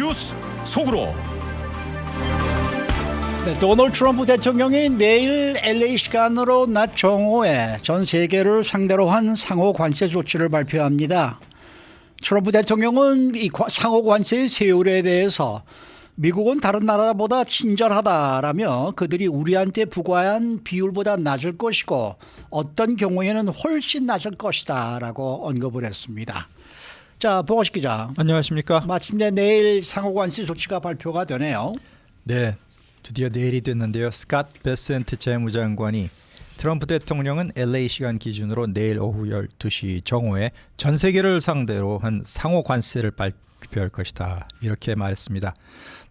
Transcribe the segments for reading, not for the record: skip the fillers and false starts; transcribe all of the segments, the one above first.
뉴스 속으로. 네, 도널드 트럼프 대통령이 내일 LA 시간으로 낮 정오에 전 세계를 상대로 한 상호 관세 조치를 발표합니다. 트럼프 대통령은 이 상호 관세의 세율에 대해서 미국은 다른 나라보다 친절하다라며 그들이 우리한테 부과한 비율보다 낮을 것이고 어떤 경우에는 훨씬 낮을 것이다라고 언급을 했습니다. 자, 보고식 기자. 안녕하십니까? 마침내 내일 상호 관세 조치가 발표가 되네요. 네, 드디어 내일이 됐는데요. 스캇 베센트 재무장관이 트럼프 대통령은 LA 시간 기준으로 내일 오후 12시 정오에 전 세계를 상대로 한 상호 관세를 발표할 것이다, 이렇게 말했습니다.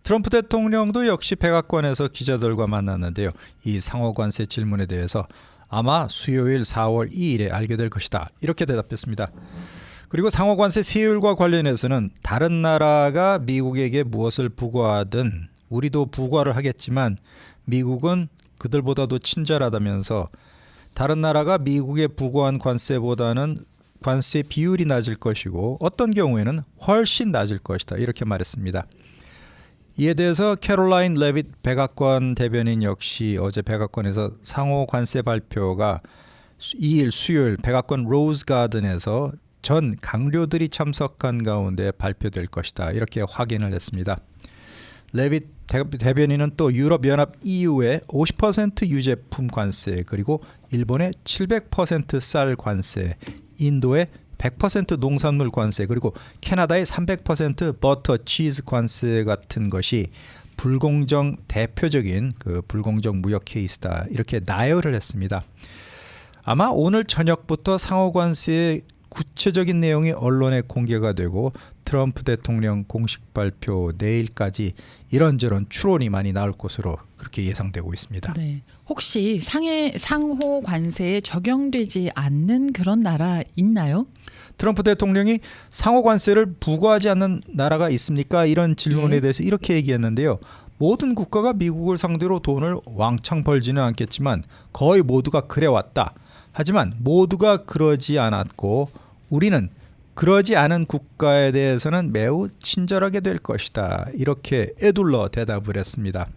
트럼프 대통령도 역시 백악관에서 기자들과 만났는데요. 이 상호 관세 질문에 대해서 아마 수요일 4월 2일에 알게 될 것이다, 이렇게 대답했습니다. 그리고 상호 관세 세율과 관련해서는 다른 나라가 미국에게 무엇을 부과하든 우리도 부과를 하겠지만 미국은 그들보다도 친절하다면서 다른 나라가 미국에 부과한 관세보다는 관세 비율이 낮을 것이고 어떤 경우에는 훨씬 낮을 것이다, 이렇게 말했습니다. 이에 대해서 캐롤라인 레빗 백악관 대변인 역시 어제 백악관에서 상호 관세 발표가 2일 수요일 백악관 로즈 가든에서 전 강료들이 참석한 가운데 발표될 것이다, 이렇게 확인을 했습니다. 레빗 대변인은 또 유럽연합 EU의 50% 유제품 관세, 그리고 일본의 700% 쌀 관세, 인도의 100% 농산물 관세, 그리고 캐나다의 300% 버터 치즈 관세 같은 것이 대표적인 그 불공정 무역 케이스다, 이렇게 나열을 했습니다. 아마 오늘 저녁부터 상호 관세의 구체적인 내용이 언론에 공개가 되고 트럼프 대통령 공식 발표 내일까지 이런저런 추론이 많이 나올 것으로 그렇게 예상되고 있습니다. 네. 혹시 상호 관세에 적용되지 않는 그런 나라 있나요? 트럼프 대통령이 상호 관세를 부과하지 않는 나라가 있습니까? 이런 질문에 대해서 이렇게 얘기했는데요. 모든 국가가 미국을 상대로 돈을 왕창 벌지는 않겠지만 거의 모두가 그래왔다. 하지만 모두가 그러지 않았고 우리는 그러지 않은 국가에 대해서는 매우 친절하게 될 것이다, 이렇게 에둘러 대답을 했습니다.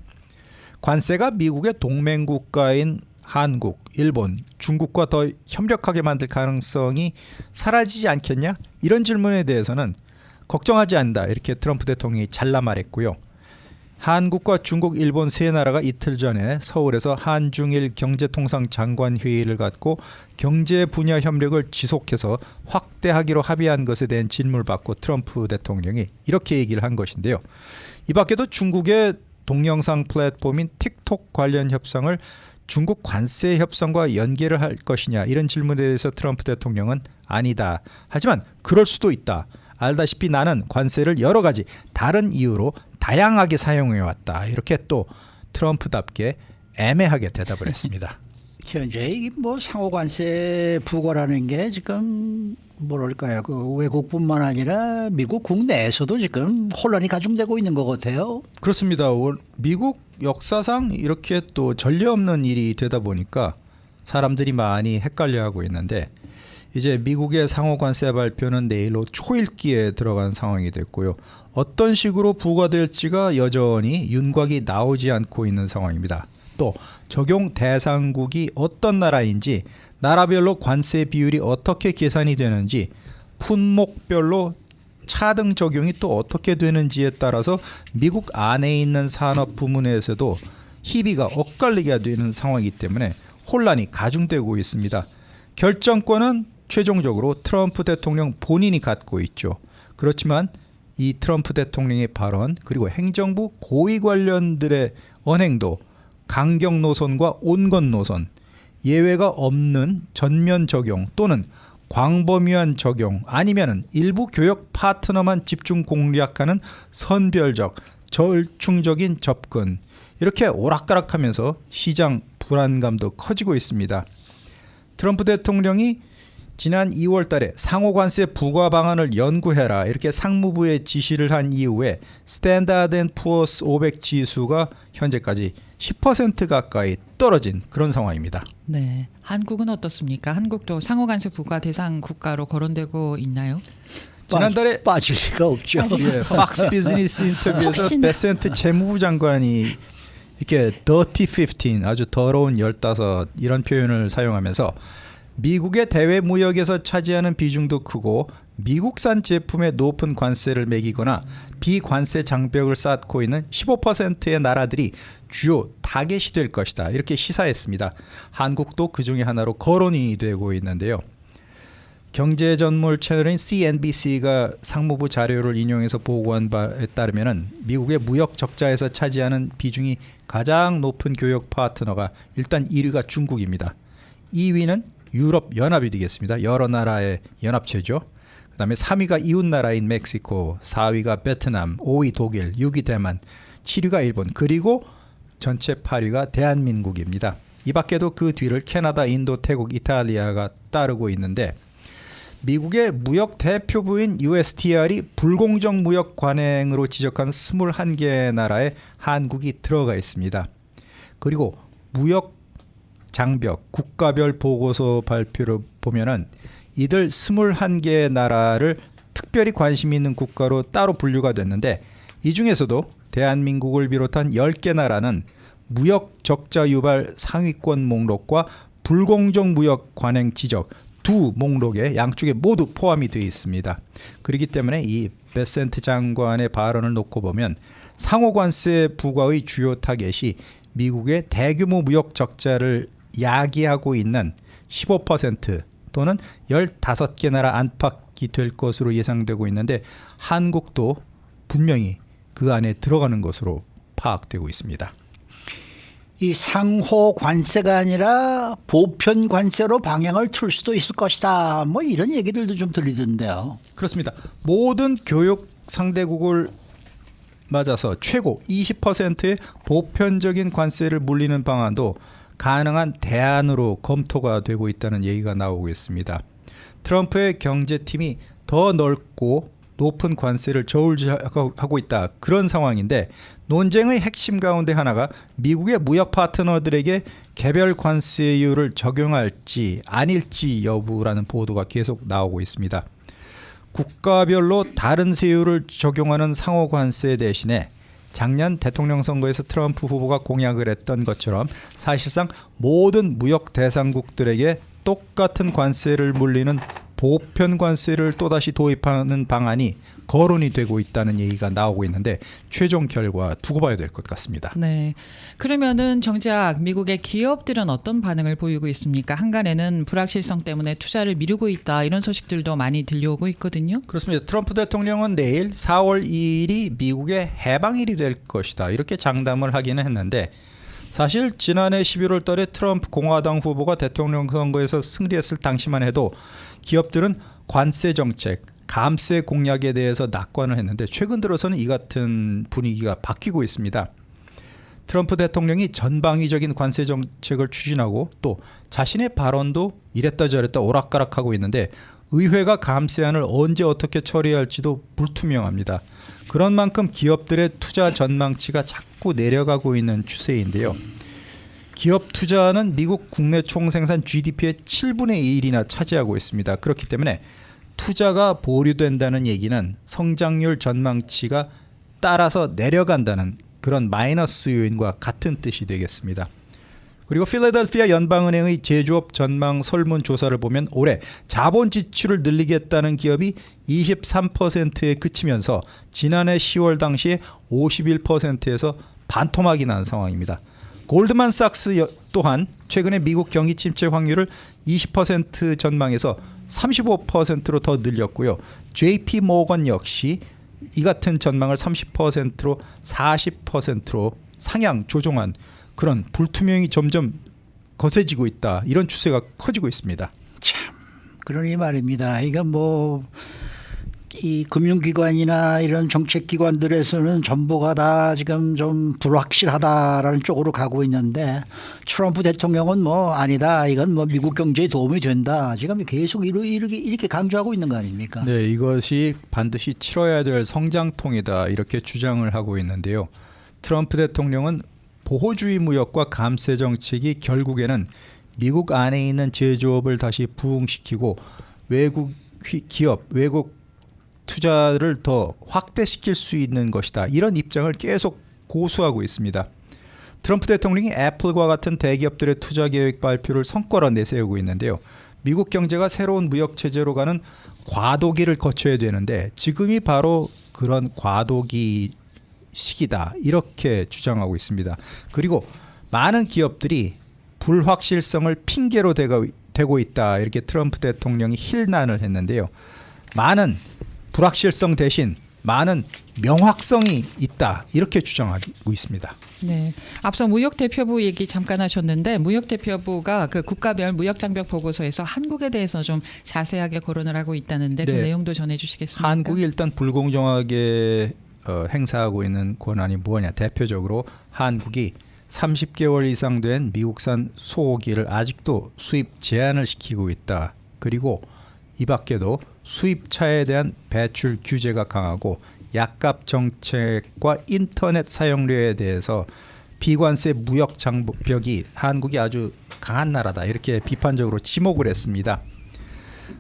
관세가 미국의 동맹국가인 한국, 일본, 중국과 더 협력하게 만들 가능성이 사라지지 않겠냐? 이런 질문에 대해서는 걱정하지 않는다, 이렇게 트럼프 대통령이 잘라 말했고요. 한국과 중국, 일본 세 나라가 이틀 전에 서울에서 한중일 경제통상장관 회의를 갖고 경제 분야 협력을 지속해서 확대하기로 합의한 것에 대한 질문을 받고 트럼프 대통령이 이렇게 얘기를 한 것인데요. 이 밖에도 중국의 동영상 플랫폼인 틱톡 관련 협상을 중국 관세 협상과 연계를 할 것이냐, 이런 질문에 대해서 트럼프 대통령은 아니다. 하지만 그럴 수도 있다. 알다시피 나는 관세를 여러 가지 다른 이유로 다양하게 사용해왔다, 이렇게 또 트럼프답게 애매하게 대답을 했습니다. 현재 이 상호 관세 부과라는 게 지금 뭐랄까요, 그 외국뿐만 아니라 미국 국내에서도 지금 혼란이 가중되고 있는 것 같아요. 그렇습니다. 미국 역사상 이렇게 또 전례 없는 일이 되다 보니까 사람들이 많이 헷갈려하고 있는데, 이제 미국의 상호 관세 발표는 내일로 초읽기에 들어간 상황이 됐고요. 어떤 식으로 부과될지가 여전히 윤곽이 나오지 않고 있는 상황입니다. 또 적용 대상국이 어떤 나라인지, 나라별로 관세 비율이 어떻게 계산이 되는지, 품목별로 차등 적용이 또 어떻게 되는지에 따라서 미국 안에 있는 산업 부문에서도 희비가 엇갈리게 되는 상황이기 때문에 혼란이 가중되고 있습니다. 결정권은 최종적으로 트럼프 대통령 본인이 갖고 있죠. 그렇지만 이 트럼프 대통령의 발언, 그리고 행정부 고위 관련들의 언행도 강경 노선과 온건 노선, 예외가 없는 전면 적용 또는 광범위한 적용, 아니면은 일부 교역 파트너만 집중 공략하는 선별적, 절충적인 접근, 이렇게 오락가락하면서 시장 불안감도 커지고 있습니다. 트럼프 대통령이 지난 2월 달에 상호관세 부과 방안을 연구해라, 이렇게 상무부에 지시를 한 이후에 스탠다드 앤 푸어스 500 지수가 현재까지 10% 가까이 떨어진 그런 상황입니다. 네, 한국은 어떻습니까? 한국도 상호관세 부과 대상 국가로 거론되고 있나요? 지난달에 빠질 리가 없죠. 예, 팍스 비즈니스 인터뷰에서 혹시나. 베센트 재무부 장관이 이렇게 dirty 15 아주 더러운 15 이런 표현을 사용하면서 미국의 대외 무역에서 차지하는 비중도 크고 미국산 제품에 높은 관세를 매기거나 비관세 장벽을 쌓고 있는 15%의 나라들이 주요 타겟이 될 것이다. 이렇게 시사했습니다. 한국도 그 중에 하나로 거론이 되고 있는데요. 경제 전문 채널인 CNBC가 상무부 자료를 인용해서 보고한 바에 따르면 미국의 무역 적자에서 차지하는 비중이 가장 높은 교역 파트너가 일단 1위가 중국입니다. 2위는 유럽 연합이 되겠습니다. 여러 나라의 연합체죠. 그다음에 3위가 이웃 나라인 멕시코, 4위가 베트남, 5위 독일, 6위 대만, 7위가 일본, 그리고 전체 8위가 대한민국입니다. 이 밖에도 그 뒤를 캐나다, 인도, 태국, 이탈리아가 따르고 있는데 미국의 무역 대표부인 USTR이 불공정 무역 관행으로 지적한 21개 나라에 한국이 들어가 있습니다. 그리고 무역 장벽 국가별 보고서 발표를 보면은 이들 21개 나라를 특별히 관심 있는 국가로 따로 분류가 됐는데 이 중에서도 대한민국을 비롯한 10개 나라는 무역 적자 유발 상위권 목록과 불공정 무역 관행 지적 두 목록에 양쪽에 모두 포함이 되어 있습니다. 그렇기 때문에 이 베센트 장관의 발언을 놓고 보면 상호관세 부과의 주요 타겟이 미국의 대규모 무역 적자를 야기하고 있는 15% 또는 15개 나라 안팎이 될 것으로 예상되고 있는데 한국도 분명히 그 안에 들어가는 것으로 파악되고 있습니다. 이 상호 관세가 아니라 보편 관세로 방향을 틀 수도 있을 것이다. 뭐 이런 얘기들도 좀 들리던데요. 그렇습니다. 모든 교육 상대국을 맞아서 최고 20%의 보편적인 관세를 물리는 방안도 가능한 대안으로 검토가 되고 있다는 얘기가 나오고 있습니다. 트럼프의 경제팀이 더 넓고 높은 관세를 저울질하고 있다. 그런 상황인데 논쟁의 핵심 가운데 하나가 미국의 무역 파트너들에게 개별 관세율을 적용할지 아닐지 여부라는 보도가 계속 나오고 있습니다. 국가별로 다른 세율을 적용하는 상호 관세 대신에 작년 대통령 선거에서 트럼프 후보가 공약을 했던 것처럼 사실상 모든 무역 대상국들에게 똑같은 관세를 물리는 보편 관세를 또다시 도입하는 방안이 거론이 되고 있다는 얘기가 나오고 있는데 최종 결과 두고 봐야 될 것 같습니다. 네. 그러면은 정작 미국의 기업들은 어떤 반응을 보이고 있습니까? 한간에는 불확실성 때문에 투자를 미루고 있다 이런 소식들도 많이 들려오고 있거든요. 그렇습니다. 트럼프 대통령은 내일 4월 2일이 미국의 해방일이 될 것이다 이렇게 장담을 하기는 했는데 사실 지난해 11월 달에 트럼프 공화당 후보가 대통령 선거에서 승리했을 당시만 해도 기업들은 관세 정책, 감세 공약에 대해서 낙관을 했는데 최근 들어서는 이 같은 분위기가 바뀌고 있습니다. 트럼프 대통령이 전방위적인 관세 정책을 추진하고 또 자신의 발언도 이랬다 저랬다 오락가락하고 있는데 의회가 감세안을 언제 어떻게 처리할지도 불투명합니다. 그런 만큼 기업들의 투자 전망치가 자꾸 내려가고 있는 추세인데요. 기업 투자는 미국 국내 총생산 GDP의 7분의 1이나 차지하고 있습니다. 그렇기 때문에 투자가 보류된다는 얘기는 성장률 전망치가 따라서 내려간다는 그런 마이너스 요인과 같은 뜻이 되겠습니다. 그리고 필라델피아 연방은행의 제조업 전망 설문조사를 보면 올해 자본 지출을 늘리겠다는 기업이 23%에 그치면서 지난해 10월 당시에 51%에서 반토막이 난 상황입니다. 골드만삭스 또한 최근에 미국 경기 침체 확률을 20% 전망해서 35%로 더 늘렸고요. JP 모건 역시 이 같은 전망을 30%로 40%로 상향 조정한 그런 불투명이 점점 거세지고 있다. 이런 추세가 커지고 있습니다. 참 그러니 말입니다. 이거 뭐 이 금융기관이나 이런 정책기관들에서는 전부가 다 지금 좀 불확실하다라는 쪽으로 가고 있는데 트럼프 대통령은 뭐 아니다. 이건 뭐 미국 경제에 도움이 된다. 지금 계속 이렇게 강조하고 있는 거 아닙니까? 네, 이것이 반드시 치러야 될 성장통이다. 이렇게 주장을 하고 있는데요. 트럼프 대통령은 보호주의 무역과 감세 정책이 결국에는 미국 안에 있는 제조업을 다시 부흥시키고 외국 기업, 외국 투자를 더 확대시킬 수 있는 것이다. 이런 입장을 계속 고수하고 있습니다. 트럼프 대통령이 애플과 같은 대기업들의 투자 계획 발표를 성과로 내세우고 있는데요. 미국 경제가 새로운 무역 체제로 가는 과도기를 거쳐야 되는데 지금이 바로 그런 과도기 시기다. 이렇게 주장하고 있습니다. 그리고 많은 기업들이 불확실성을 핑계로 대고 있다. 이렇게 트럼프 대통령이 힐난을 했는데요. 많은 불확실성 대신 많은 명확성이 있다. 이렇게 주장하고 있습니다. 네. 앞서 무역대표부 얘기 잠깐 하셨는데 무역대표부가 그 국가별 무역장벽 보고서에서 한국에 대해서 좀 자세하게 거론을 하고 있다는데 그 네. 내용도 전해주시겠습니까? 한국이 일단 불공정하게 행사하고 있는 권한이 뭐냐. 대표적으로 한국이 30개월 이상 된 미국산 소고기를 아직도 수입 제한을 시키고 있다. 그리고 이 밖에도 수입차에 대한 배출 규제가 강하고 약값 정책과 인터넷 사용료에 대해서 비관세 무역 장벽이 한국이 아주 강한 나라다. 이렇게 비판적으로 지목을 했습니다.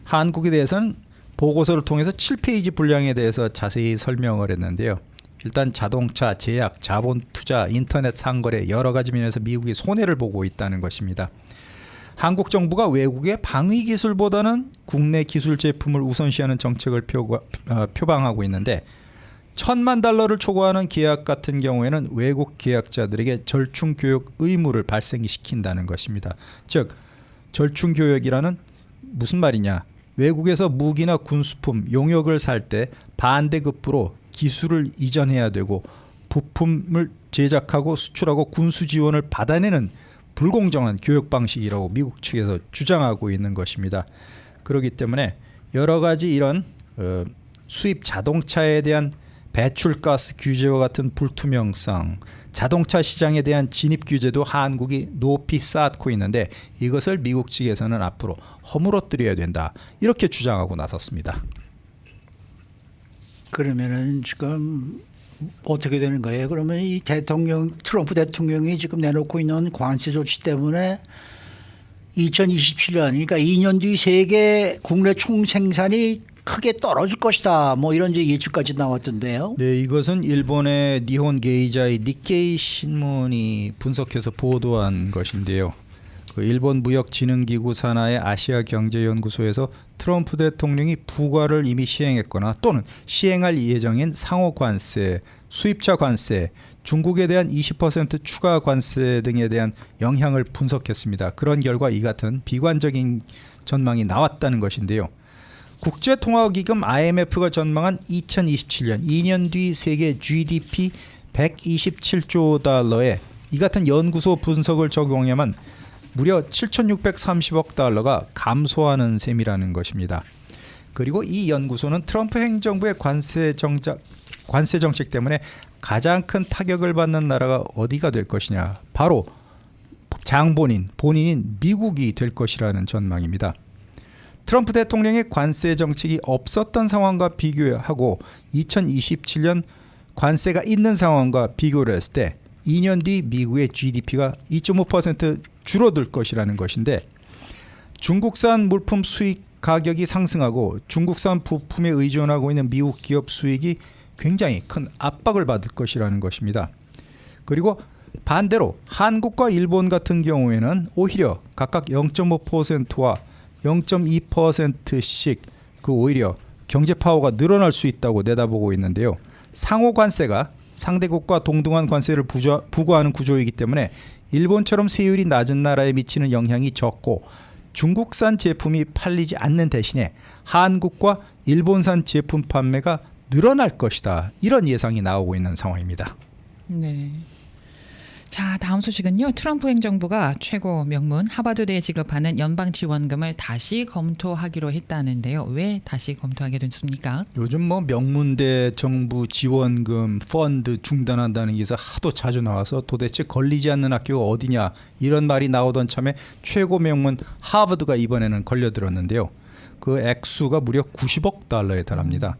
한국에 대해서는 보고서를 통해서 7페이지 분량에 대해서 자세히 설명을 했는데요. 일단 자동차, 제약, 자본 투자, 인터넷 상거래 여러 가지 면에서 미국이 손해를 보고 있다는 것입니다. 한국 정부가 외국의 방위 기술보다는 국내 기술 제품을 우선시하는 정책을 표방하고 있는데 $10,000,000를 초과하는 계약 같은 경우에는 외국 계약자들에게 절충 교육 의무를 발생시킨다는 것입니다. 즉 절충 교육이라는 무슨 말이냐? 외국에서 무기나 군수품, 용역을 살 때 반대급부로 기술을 이전해야 되고 부품을 제작하고 수출하고 군수 지원을 받아내는 불공정한 교육 방식이라고 미국 측에서 주장하고 있는 것입니다. 그렇기 때문에 여러 가지 이런 수입 자동차에 대한 배출가스 규제와 같은 불투명성, 자동차 시장에 대한 진입 규제도 한국이 높이 쌓고 있는데 이것을 미국 측에서는 앞으로 허물어뜨려야 된다. 이렇게 주장하고 나섰습니다. 그러면은 지금 어떻게 되는 거예요? 그러면 이 트럼프 대통령이 지금 내놓고 있는 관세 조치 때문에 2027년, 그러니까 2년 뒤 세계 국내 총생산이 크게 떨어질 것이다. 뭐 이런 이제 예측까지 나왔던데요. 네, 이것은 일본의 니혼 게이자의 니케이 신문이 분석해서 보도한 것인데요. 그 일본 무역진흥기구 산하의 아시아경제연구소에서 트럼프 대통령이 부과를 이미 시행했거나 또는 시행할 예정인 상호관세, 수입차 관세, 중국에 대한 20% 추가 관세 등에 대한 영향을 분석했습니다. 그런 결과 이 같은 비관적인 전망이 나왔다는 것인데요. 국제통화기금 IMF가 전망한 2027년 2년 뒤 세계 GDP 127조 달러에 이 같은 연구소 분석을 적용하면 무려 7,630억 달러가 감소하는 셈이라는 것입니다. 그리고 이 연구소는 트럼프 행정부의 관세 정책 때문에 가장 큰 타격을 받는 나라가 어디가 될 것이냐. 바로 본인인 미국이 될 것이라는 전망입니다. 트럼프 대통령의 관세 정책이 없었던 상황과 비교하고 2027년 관세가 있는 상황과 비교를 했을 때 2년 뒤 미국의 GDP가 2.5% 줄어들 것이라는 것인데 중국산 물품 수입 가격이 상승하고 중국산 부품에 의존하고 있는 미국 기업 수익이 굉장히 큰 압박을 받을 것이라는 것입니다. 그리고 반대로 한국과 일본 같은 경우에는 오히려 각각 0.5%와 0.2%씩 그 오히려 경제 파워가 늘어날 수 있다고 내다보고 있는데요. 상호 관세가 상대국과 동등한 관세를 부과하는 구조이기 때문에 일본처럼 세율이 낮은 나라에 미치는 영향이 적고 중국산 제품이 팔리지 않는 대신에 한국과 일본산 제품 판매가 늘어날 것이다. 이런 예상이 나오고 있는 상황입니다. 네. 자, 다음 소식은요. 트럼프 행정부가 최고 명문 하버드대에 지급하는 연방 지원금을 다시 검토하기로 했다는데요. 왜 다시 검토하게 됐습니까? 요즘 뭐 명문대 정부 지원금 펀드 중단한다는 게 하도 자주 나와서 도대체 걸리지 않는 학교가 어디냐 이런 말이 나오던 참에 최고 명문 하버드가 이번에는 걸려들었는데요. 그 액수가 무려 90억 달러에 달합니다.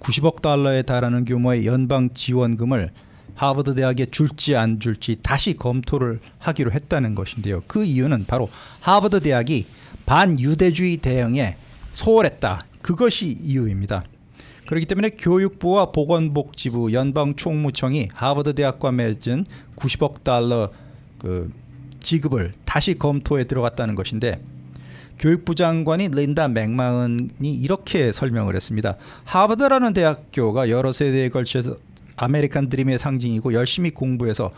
90억 달러에 달하는 규모의 연방 지원금을 하버드 대학에 줄지 안 줄지 다시 검토를 하기로 했다는 것인데요. 그 이유는 바로 하버드 대학이 반유대주의 대응에 소홀했다. 그것이 이유입니다. 그렇기 때문에 교육부와 보건복지부, 연방총무청이 하버드 대학과 맺은 90억 달러 그 지급을 다시 검토에 들어갔다는 것인데, 교육부 장관이 린다 맥마흔이 이렇게 설명을 했습니다. 하버드라는 대학교가 여러 세대에 걸쳐서 아메리칸 드림의 상징이고, 열심히 공부해서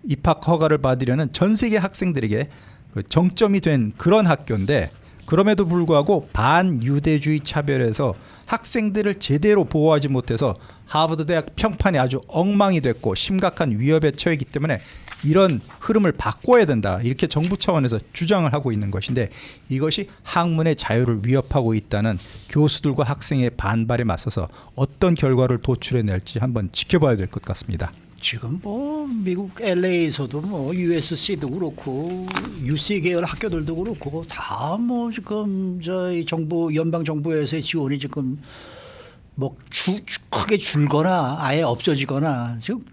입학 허가를 받으려는 전 세계 학생들에게 그 정점이 된 그런 학교인데, 그럼에도 불구하고 반유대주의 차별에서 학생들을 제대로 보호하지 못해서 하버드 대학 평판이 아주 엉망이 됐고 심각한 위협에 처했기 때문에 이런 흐름을 바꿔야 된다, 이렇게 정부 차원에서 주장을 하고 있는 것인데, 이것이 학문의 자유를 위협하고 있다는 교수들과 학생의 반발에 맞서서 어떤 결과를 도출해낼지 한번 지켜봐야 될 것 같습니다. 지금 뭐 미국 LA에서도 뭐 USC도 그렇고 UC 계열 학교들도 그렇고 다 뭐 지금 저희 정부 연방 정부에서의 지원이 지금 뭐 크게 줄거나 아예 없어지거나 지금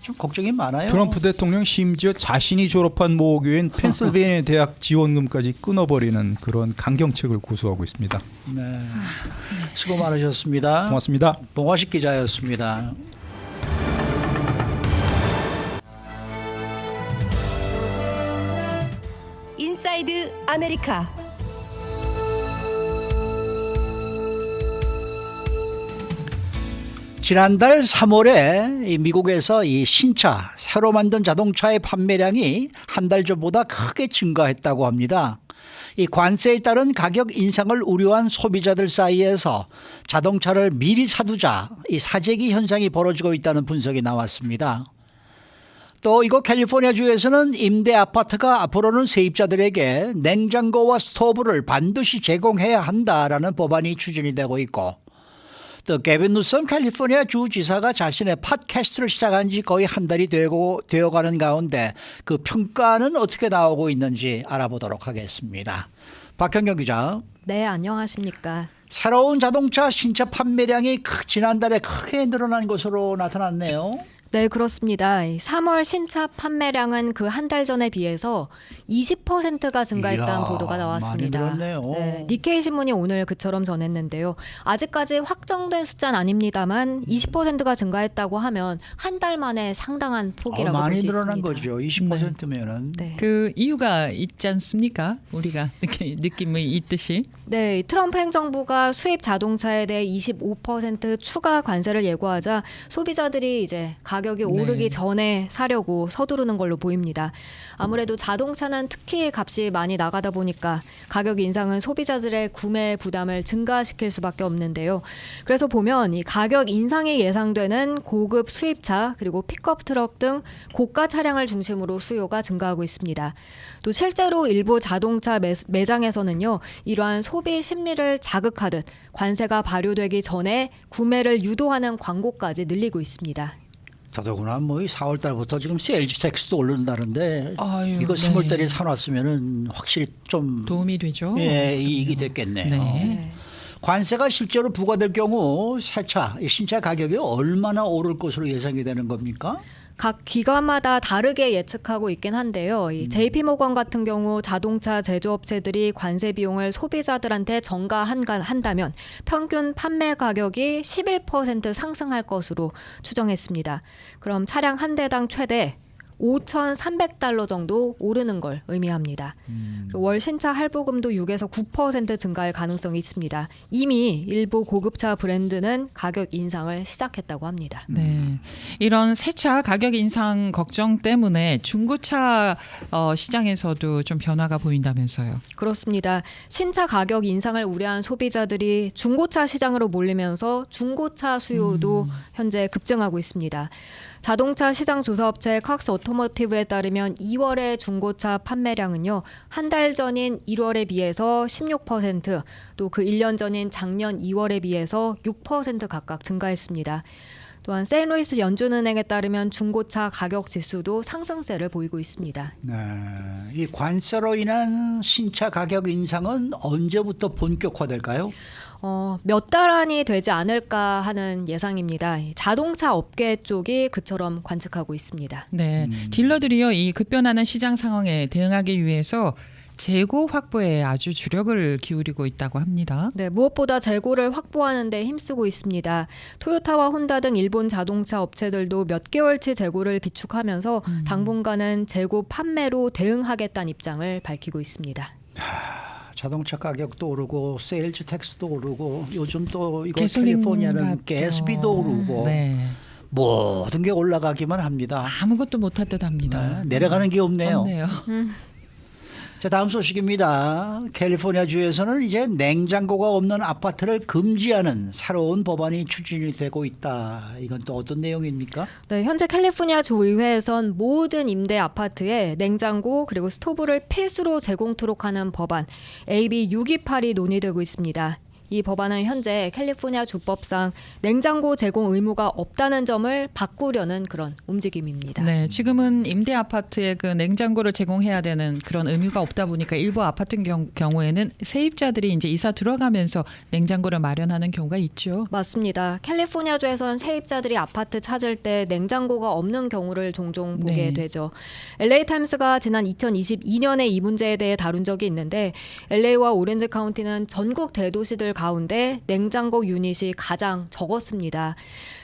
좀 걱정이 많아요. 트럼프 대통령 심지어 자신이 졸업한 모교인 펜실베이니아 대학 지원금까지 끊어버리는 그런 강경책을 고수하고 있습니다. 네, 수고 많으셨습니다. 고맙습니다. 봉화식 기자였습니다. 인사이드 아메리카. 지난달 3월에 이 미국에서 이 신차 새로 만든 자동차의 판매량이 한 달 전보다 크게 증가했다고 합니다. 이 관세에 따른 가격 인상을 우려한 소비자들 사이에서 자동차를 미리 사두자 이 사재기 현상이 벌어지고 있다는 분석이 나왔습니다. 또 이곳 캘리포니아 주에서는 임대 아파트가 앞으로는 세입자들에게 냉장고와 스토브를 반드시 제공해야 한다라는 법안이 추진이 되고 있고, 또 게빈 뉴섬 캘리포니아 주지사가 자신의 팟캐스트를 시작한 지 거의 한 달이 되어가는 가운데 그 평가는 어떻게 나오고 있는지 알아보도록 하겠습니다. 박현경 기자. 네, 안녕하십니까. 새로운 자동차 신차 판매량이 지난달에 크게 늘어난 것으로 나타났네요. 네, 그렇습니다. 3월 신차 판매량은 그 한 달 전에 비해서 20%가 증가했다는 이야, 보도가 나왔습니다. 많이 늘었네요. 네, 니케이 신문이 오늘 그처럼 전했는데요. 아직까지 확정된 숫자는 아닙니다만 20%가 증가했다고 하면 한 달 만에 상당한 폭이라고 볼 많이 수 늘어난 있습니다. 거죠. 20%면은. 네. 그 이유가 있지 않습니까? 우리가 느낌이 있듯이. 네, 트럼프 행정부가 수입 자동차에 대해 25% 추가 관세를 예고하자 소비자들이 이제 가격이 오르기 전에 사려고 서두르는 걸로 보입니다. 아무래도 자동차는 특히 값이 많이 나가다 보니까 가격 인상은 소비자들의 구매 부담을 증가시킬 수밖에 없는데요. 그래서 보면 이 가격 인상이 예상되는 고급 수입차 그리고 픽업 트럭 등 고가 차량을 중심으로 수요가 증가하고 있습니다. 또 실제로 일부 자동차 매장에서는요, 이러한 소비 심리를 자극하듯 관세가 발효되기 전에 구매를 유도하는 광고까지 늘리고 있습니다. 더더구나 뭐 4월 달부터 지금 세일즈 텍스도 오른다는데 아유, 이거 네. 3월 달에 사놨으면은 확실히 좀 도움이 되죠. 예, 이익이 됐겠네요. 네. 관세가 실제로 부과될 경우 새차, 신차 가격이 얼마나 오를 것으로 예상이 되는 겁니까? 각 기관마다 다르게 예측하고 있긴 한데요. 이 JP모건 같은 경우 자동차 제조업체들이 관세 비용을 소비자들한테 전가한다면 평균 판매 가격이 11% 상승할 것으로 추정했습니다. 그럼 차량 한 대당 최대 $5,300 정도 오르는 걸 의미합니다. 월 신차 할부금도 6에서 9% 증가할 가능성이 있습니다. 이미 일부 고급차 브랜드는 가격 인상을 시작했다고 합니다. 네, 이런 새차 가격 인상 걱정 때문에 중고차 시장에서도 좀 변화가 보인다면서요. 그렇습니다. 신차 가격 인상을 우려한 소비자들이 중고차 시장으로 몰리면서 중고차 수요도 현재 급증하고 있습니다. 자동차 시장 조사업체 칵스 오토모티브에 따르면 2월의 중고차 판매량은요, 한 달 전인 1월에 비해서 16%, 또 그 1년 전인 작년 2월에 비해서 6% 각각 증가했습니다. 또한 세인루이스 연준은행에 따르면 중고차 가격 지수도 상승세를 보이고 있습니다. 네, 이 관세로 인한 신차 가격 인상은 언제부터 본격화될까요? 몇 달 안이 되지 않을까 하는 예상입니다. 자동차 업계 쪽이 그처럼 관측하고 있습니다. 네, 딜러들이요, 이 급변하는 시장 상황에 대응하기 위해서 재고 확보에 아주 주력을 기울이고 있다고 합니다. 네, 무엇보다 재고를 확보하는 데 힘쓰고 있습니다. 토요타와 혼다 등 일본 자동차 업체들도 몇 개월치 재고를 비축하면서 당분간은 재고 판매로 대응하겠다는 입장을 밝히고 있습니다. 자동차 가격도 오르고 세일즈 텍스도 오르고 요즘 또 이거 가솔린 캘리포니아는 값도. 가스비도 오르고 네. 모든 게 올라가기만 합니다. 아무것도 못할 듯합니다. 내려가는 게 없네요. 없네요. 자, 다음 소식입니다. 캘리포니아 주에서는 이제 냉장고가 없는 아파트를 금지하는 새로운 법안이 추진이 되고 있다. 이건 또 어떤 내용입니까? 네, 현재 캘리포니아 주 의회에선 모든 임대 아파트에 냉장고 그리고 스토브를 필수로 제공토록 하는 법안 AB 628이 논의되고 있습니다. 이 법안은 현재 캘리포니아 주법상 냉장고 제공 의무가 없다는 점을 바꾸려는 그런 움직임입니다. 네, 지금은 임대 아파트에 그 냉장고를 제공해야 되는 그런 의무가 없다 보니까 일부 아파트 경우에는 세입자들이 이제 이사 들어가면서 냉장고를 마련하는 경우가 있죠. 맞습니다. 캘리포니아주에선 세입자들이 아파트 찾을 때 냉장고가 없는 경우를 종종 보게 네. 되죠. LA타임스가 지난 2022년에 이 문제에 대해 다룬 적이 있는데 LA와 오렌지 카운티는 전국 대도시들 가운데 냉장고 유닛이 가장 적었습니다.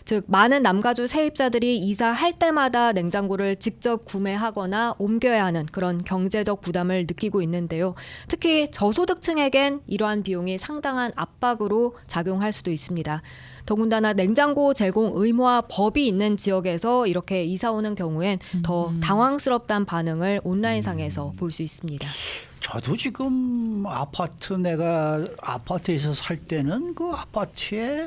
즉 많은 남가주 세입자들이 이사할 때마다 냉장고를 직접 구매하거나 옮겨야 하는 그런 경제적 부담을 느끼고 있는데요. 특히 저소득층에겐 이러한 비용이 상당한 압박으로 작용할 수도 있습니다. 더군다나 냉장고 제공 의무화 법이 있는 지역에서 이렇게 이사 오는 경우엔 더 당황스럽다는 반응을 온라인상에서 볼 수 있습니다. 저도 지금 내가 아파트에서 살 때는 그 아파트에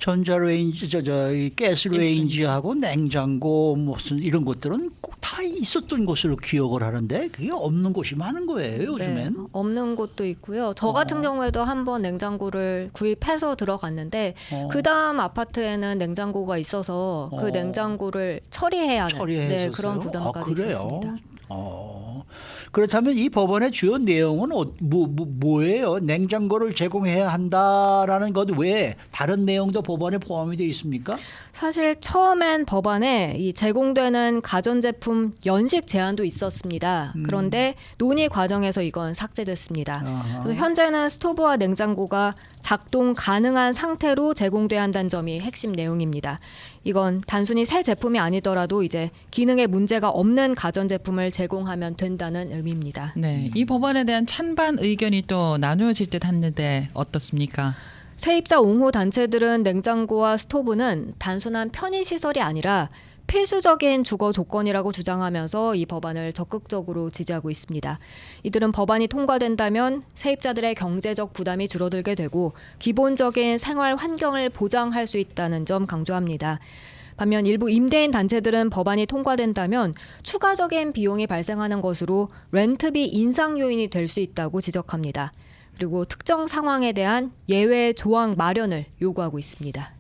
전자레인지, 이 가스레인지하고 냉장고 무슨 이런 것들은 꼭 다 있었던 것으로 기억을 하는데 그게 없는 곳이 많은 거예요, 요즘엔. 네, 없는 곳도 있고요. 저 같은 경우에도 한번 냉장고를 구입해서 들어갔는데 그 다음 아파트에는 냉장고가 있어서 그 냉장고를 처리해야 하는 네, 그런 부담까지 있었습니다. 그렇다면 이 법안의 주요 내용은 뭐예요? 냉장고를 제공해야 한다라는 것 외에 다른 내용도 법안에 포함이 되어 있습니까? 사실 처음엔 법안에 이 제공되는 가전제품 연식 제한도 있었습니다. 그런데 논의 과정에서 이건 삭제됐습니다. 그래서 현재는 스토브와 냉장고가 작동 가능한 상태로 제공돼야 한다는 점이 핵심 내용입니다. 이건 단순히 새 제품이 아니더라도 이제 기능에 문제가 없는 가전제품을 제공하면 된다는 의미입니다. 네, 이 법안에 대한 찬반 의견이 또 나누어질 듯 했는데 어떻습니까? 세입자 옹호 단체들은 냉장고와 스토브는 단순한 편의시설이 아니라 필수적인 주거 조건이라고 주장하면서 이 법안을 적극적으로 지지하고 있습니다. 이들은 법안이 통과된다면 세입자들의 경제적 부담이 줄어들게 되고 기본적인 생활 환경을 보장할 수 있다는 점 강조합니다. 반면 일부 임대인 단체들은 법안이 통과된다면 추가적인 비용이 발생하는 것으로 렌트비 인상 요인이 될 수 있다고 지적합니다. 그리고 특정 상황에 대한 예외 조항 마련을 요구하고 있습니다.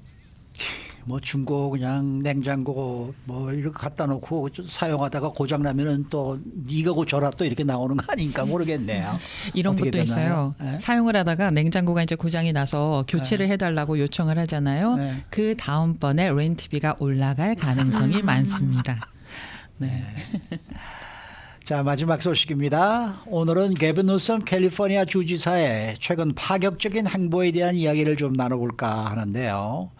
뭐 중고 그냥 냉장고 뭐 이렇게 갖다 놓고 사용하다가 고장 나면은 또 네가 고쳐라 또 이렇게 나오는 거 아닌가 모르겠네요. 이런 어떻게 것도 되나요? 있어요. 네? 사용을 하다가 냉장고가 이제 고장이 나서 교체를 해달라고 요청을 하잖아요. 네. 그 다음번에 렌트비가 올라갈 가능성이 많습니다. 네. 자, 마지막 소식입니다. 오늘은 게빈 뉴섬 캘리포니아 주지사의 최근 파격적인 행보에 대한 이야기를 좀 나눠볼까 하는데요.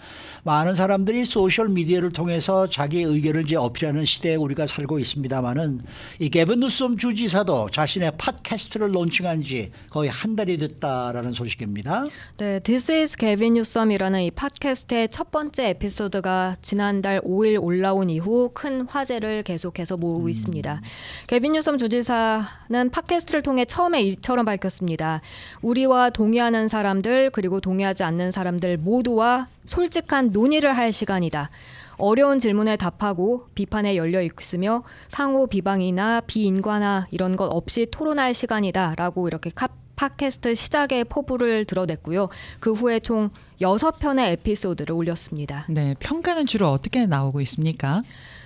많은 사람들이 소셜 미디어를 통해서 자기 의견을 이제 어필하는 시대에 우리가 살고 있습니다만은 이 게빈 뉴섬 주지사도 자신의 팟캐스트를 론칭한 지 거의 한 달이 됐다라는 소식입니다. 네, This is Gavin Newsom이라는 이 팟캐스트의 첫 번째 에피소드가 지난달 5일 올라온 이후 큰 화제를 계속해서 모으고 있습니다. 게빈 뉴섬 주지사는 팟캐스트를 통해 처음에 이처럼 밝혔습니다. 우리와 동의하는 사람들 그리고 동의하지 않는 사람들 모두와 솔직한 논의를 할 시간이다. 어려운 질문에 답하고 비판에 열려 있으며 상호 비방이나 비인관화 이런 것 없이 토론할 시간이다 라고 이렇게 팟캐스트 시작의 포부를 드러냈고요. 그 후에 총 6편의 에피소드를 올렸습니다. 네, 평가는 주로 어떻게 나오고 있습니까?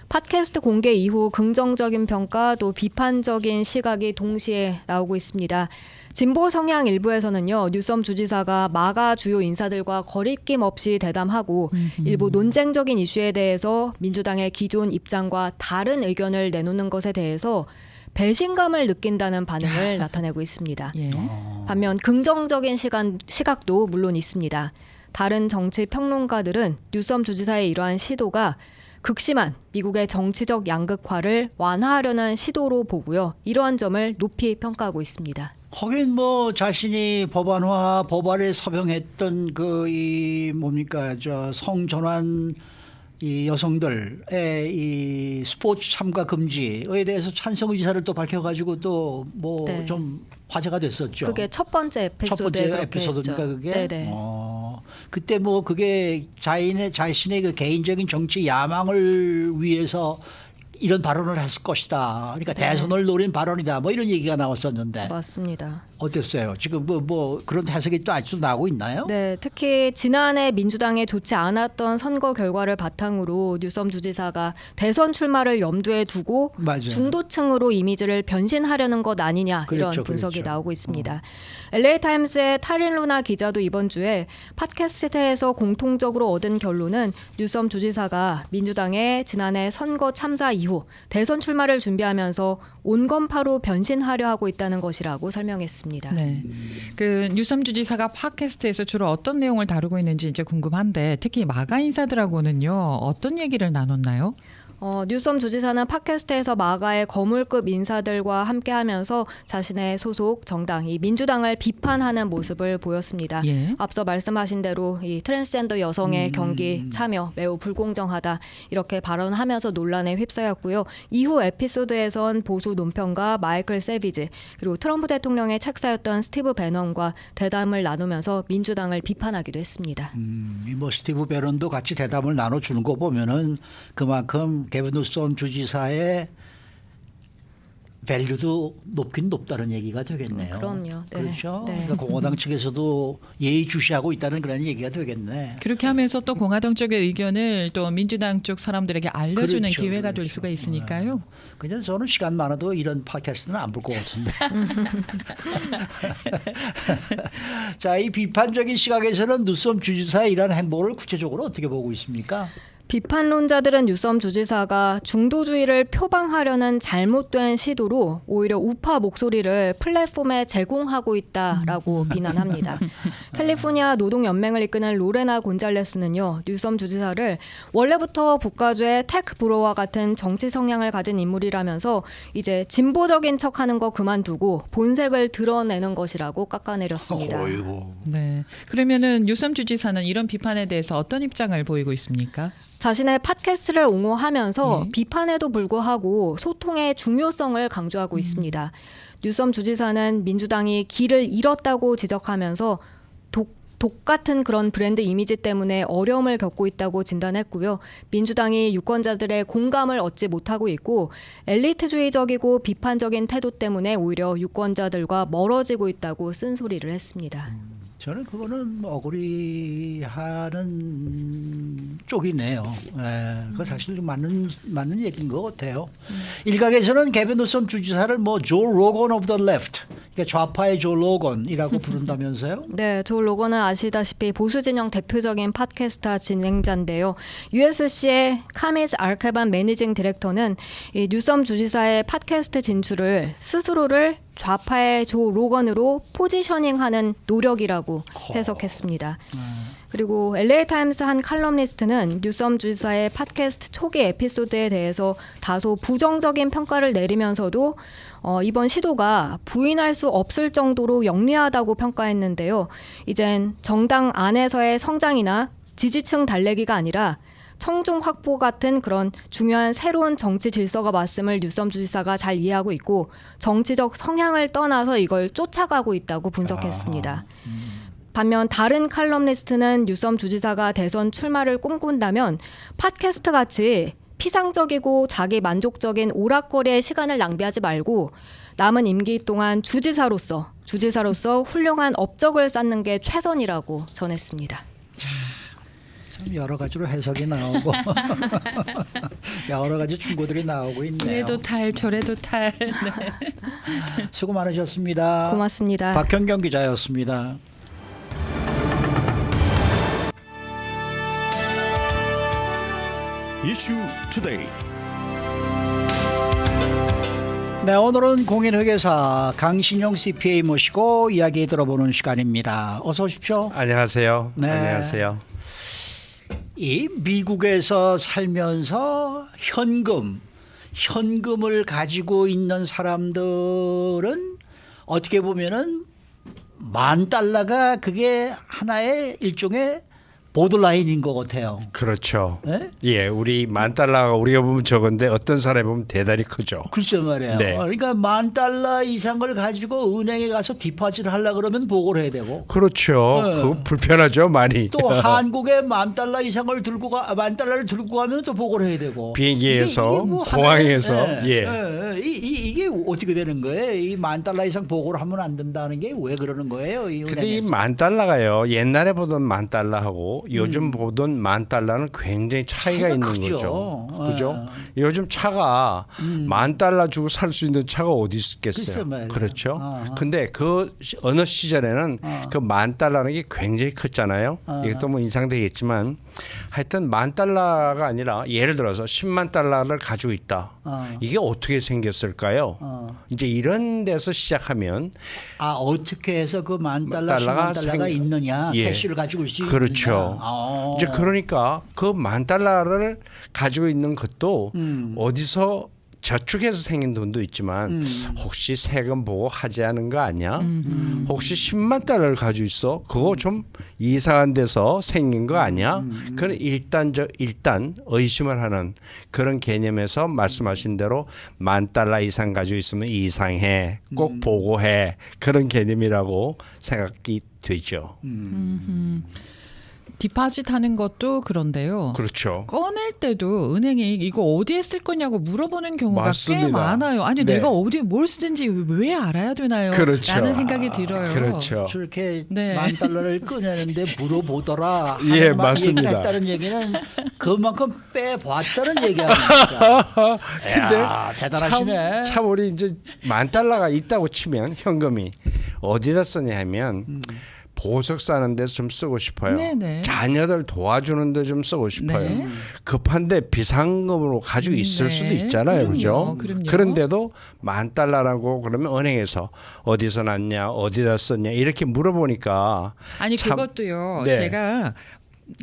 팟캐스트 공개 이후 긍정적인 평가 또 비판적인 시각이 동시에 나오고 있습니다. 진보 성향 일부에서는요. 뉴섬 주지사가 마가 주요 인사들과 거리낌 없이 대담하고 일부 논쟁적인 이슈에 대해서 민주당의 기존 입장과 다른 의견을 내놓는 것에 대해서 배신감을 느낀다는 반응을 나타내고 있습니다. 예. 반면 긍정적인 시각도 물론 있습니다. 다른 정치 평론가들은 뉴섬 주지사의 이러한 시도가 극심한 미국의 정치적 양극화를 완화하려는 시도로 보고요. 이러한 점을 높이 평가하고 있습니다. 하긴 뭐 자신이 법안에 서명했던 이 뭡니까 저 성전환 이 여성들의 이 스포츠 참가 금지에 대해서 찬성 의사를 또 밝혀가지고 또 뭐 좀 화제가 됐었죠. 그게 첫 번째 에피소드에 그렇게 에피소드니까 했죠. 그게. 네네. 그때 뭐 그게 자신의 그 개인적인 정치 야망을 위해서 이런 발언을 했을 것이다. 그러니까 대선을 노린 발언이다. 뭐 이런 얘기가 나왔었는데 맞습니다. 어땠어요? 지금 뭐 그런 해석이 또 아직도 나오고 있나요? 네, 특히 지난해 민주당에 좋지 않았던 선거 결과를 바탕으로 뉴섬 주지사가 대선 출마를 염두에 두고 맞아요. 중도층으로 이미지를 변신하려는 것 아니냐 이런 그렇죠, 분석이 그렇죠. 나오고 있습니다. LA 타임스의 타린 루나 기자도 이번 주에 팟캐스트에서 공통적으로 얻은 결론은 뉴섬 주지사가 민주당의 지난해 선거 참사 이후 대선 출마를 준비하면서 온건파로 변신하려 하고 있다는 것이라고 설명했습니다. 네. 그 뉴섬 주지사가 팟캐스트에서 주로 어떤 내용을 다루고 있는지 이제 궁금한데 특히 마가 인사들하고는요 어떤 얘기를 나눴나요? 뉴섬 주지사는 팟캐스트에서 마가의 거물급 인사들과 함께하면서 자신의 소속 정당 이 민주당을 비판하는 모습을 보였습니다. 예. 앞서 말씀하신 대로 이 트랜스젠더 여성의 경기 참여 매우 불공정하다 이렇게 발언하면서 논란에 휩싸였고요. 이후 에피소드에선 보수 논평가 마이클 세비지 그리고 트럼프 대통령의 책사였던 스티브 배넌과 대담을 나누면서 민주당을 비판하기도 했습니다. 뭐 스티브 배런도 같이 대담을 나눠주는 거 보면은 그만큼 게빈 뉴섬 주지사의 밸류도 높긴 높다는 얘기가 되겠네요. 그럼요. 네. 그렇죠. 네. 그러니까 공화당 측에서도 예의주시하고 있다는 그런 얘기가 되겠네. 그렇게 하면서 또 공화당 쪽의 의견을 또 민주당 쪽 사람들에게 알려주는 그렇죠, 기회가 될 그렇죠. 수가 있으니까요. 그냥 저는 시간 많아도 이런 팟캐스트는 안 볼 것 같은데. 자, 이 비판적인 시각에서는 뉴섬 주지사의 이러한 행보를 구체적으로 어떻게 보고 있습니까? 비판론자들은 뉴섬 주지사가 중도주의를 표방하려는 잘못된 시도로 오히려 우파 목소리를 플랫폼에 제공하고 있다라고 비난합니다. 캘리포니아 노동연맹을 이끄는 로레나 곤잘레스는요. 뉴섬 주지사를 원래부터 북가주의 테크 브로와 같은 정치 성향을 가진 인물이라면서 이제 진보적인 척하는 거 그만두고 본색을 드러내는 것이라고 깎아내렸습니다. 네. 그러면은 뉴섬 주지사는 이런 비판에 대해서 어떤 입장을 보이고 있습니까? 자신의 팟캐스트를 옹호하면서 예. 비판에도 불구하고 소통의 중요성을 강조하고 있습니다. 뉴섬 주지사는 민주당이 길을 잃었다고 지적하면서 독 같은 그런 브랜드 이미지 때문에 어려움을 겪고 있다고 진단했고요. 민주당이 유권자들의 공감을 얻지 못하고 있고 엘리트주의적이고 비판적인 태도 때문에 오히려 유권자들과 멀어지고 있다고 쓴소리를 했습니다. 저는 그거는 억울해하는 쪽이네요. 그거 사실 맞는 얘기인 것 같아요. 일각에서는 게빈 뉴섬 주지사를 뭐 조 로건 오브 더 레프트, 그러니까 좌파의 조 로건이라고 부른다면서요? 네, 조 로건은 아시다시피 보수 진영 대표적인 팟캐스트 진행자인데요. USC의 카미즈 알케반 매니징 디렉터는 이 뉴섬 주지사의 팟캐스트 진출을 스스로를 좌파의 조 로건으로 포지셔닝하는 노력이라고 해석했습니다. 그리고 LA 타임스 한 칼럼니스트는 뉴섬 주지사의 팟캐스트 초기 에피소드에 대해서 다소 부정적인 평가를 내리면서도 이번 시도가 부인할 수 없을 정도로 영리하다고 평가했는데요. 이젠 정당 안에서의 성장이나 지지층 달래기가 아니라 청중 확보 같은 그런 중요한 새로운 정치 질서가 맞음을 뉴섬 주지사가 잘 이해하고 있고 정치적 성향을 떠나서 이걸 쫓아가고 있다고 분석했습니다. 반면 다른 칼럼니스트는 뉴섬 주지사가 대선 출마를 꿈꾼다면 팟캐스트 같이 피상적이고 자기 만족적인 오락거리의 시간을 낭비하지 말고 남은 임기 동안 주지사로서 훌륭한 업적을 쌓는 게 최선이라고 전했습니다. 참 여러 가지로 해석이 나오고 여러 가지 충고들이 나오고 있네요. 이래도 탈 저래도 탈. 네. 수고 많으셨습니다. 고맙습니다. 박현경 기자였습니다. 이슈 투데이. 네, 오늘은 공인회계사 강신용 CPA 모시고 이야기 들어보는 시간입니다. 어서 오십시오. 안녕하세요. 네. 안녕하세요. 이 미국에서 살면서 현금을 가지고 있는 사람들은 어떻게 보면은 $10,000가 그게 하나의 일종의 보드라인인 것 같아요. 그렇죠. 네? 예, 우리 $10,000가 우리가 보면 적은데 어떤 사람이 보면 대단히 크죠. 글쎄 말이에요. 네. 그러니까 $10,000 이상을 가지고 은행에 가서 디파짓을 하려 그러면 보고를 해야 되고. 그렇죠. 네. 그거 불편하죠, 많이. 또 한국에 $10,000 이상을 들고 $10,000를 들고 가면 또 보고를 해야 되고. 비행기에서, 이게 뭐 공항에서, 하나의- 예. 이게 어떻게 되는 거예요? 이 $10,000 이상 보고를 하면 안 된다는 게 왜 그러는 거예요? 이 근데 이 은행에서? $10,000가요. 옛날에 보던 $10,000하고 요즘 보던 $10,000는 굉장히 차이가 차이가 있는 크죠. 거죠. 예. 그죠? 요즘 차가 $10,000 주고 살 수 있는 차가 어디 있겠어요? 글쎄 말이에요. 그렇죠. 어. 근데 그 어느 시절에는 그 $10,000는 게 굉장히 컸잖아요. 이것도 뭐 인상되겠지만 하여튼 $10,000가 아니라 예를 들어서 $100,000를 가지고 있다. 이게 어떻게 생겼을까요? 이제 이런 데서 시작하면 어떻게 해서 그 $10,000, $10,000가 $10,000가 있느냐? 예. 캐시를 가지고 있을 수 그렇죠. 있느냐? 이제 그러니까 그 $10,000를 가지고 있는 것도 어디서 저축해서 생긴 돈도 있지만 혹시 세금 보고 하지 않은 거 아니야? 혹시 $100,000를 가지고 있어? 그거 좀 이상한 데서 생긴 거 아니야? 그건 일단 의심을 하는 그런 개념에서 말씀하신 대로 $10,000 이상 가지고 있으면 이상해, 꼭 보고해 그런 개념이라고 생각이 되죠. 디파짓 하는 것도 그런데요. 그렇죠. 꺼낼 때도 은행이 이거 어디에 쓸 거냐고 물어보는 경우가 맞습니다. 꽤 많아요. 아니 네. 내가 어디 뭘 쓰든지 왜 알아야 되나요? 그렇죠. 라는 생각이 들어요. 그렇죠. 저렇게 네. $10,000을 꺼내는데 물어보더라. 하는 예, 말 맞습니다. 얘기했다는 얘기는 그만큼 빼봤다는 얘기 아닙니까? 근데 이야, 대단하시네. 참 우리 이제 $10,000가 있다고 치면 현금이 어디다 쓰냐 하면 보석 사는 데서 좀 쓰고 싶어요. 네네. 자녀들 도와주는 데 좀 쓰고 싶어요. 네. 급한데 비상금으로 가지고 있을 네. 수도 있잖아요. 그죠? 그럼요. 그런데도 $10,000라고 그러면 은행에서 어디서 났냐 어디다 썼냐 이렇게 물어보니까 아니 참- 그것도요. 네. 제가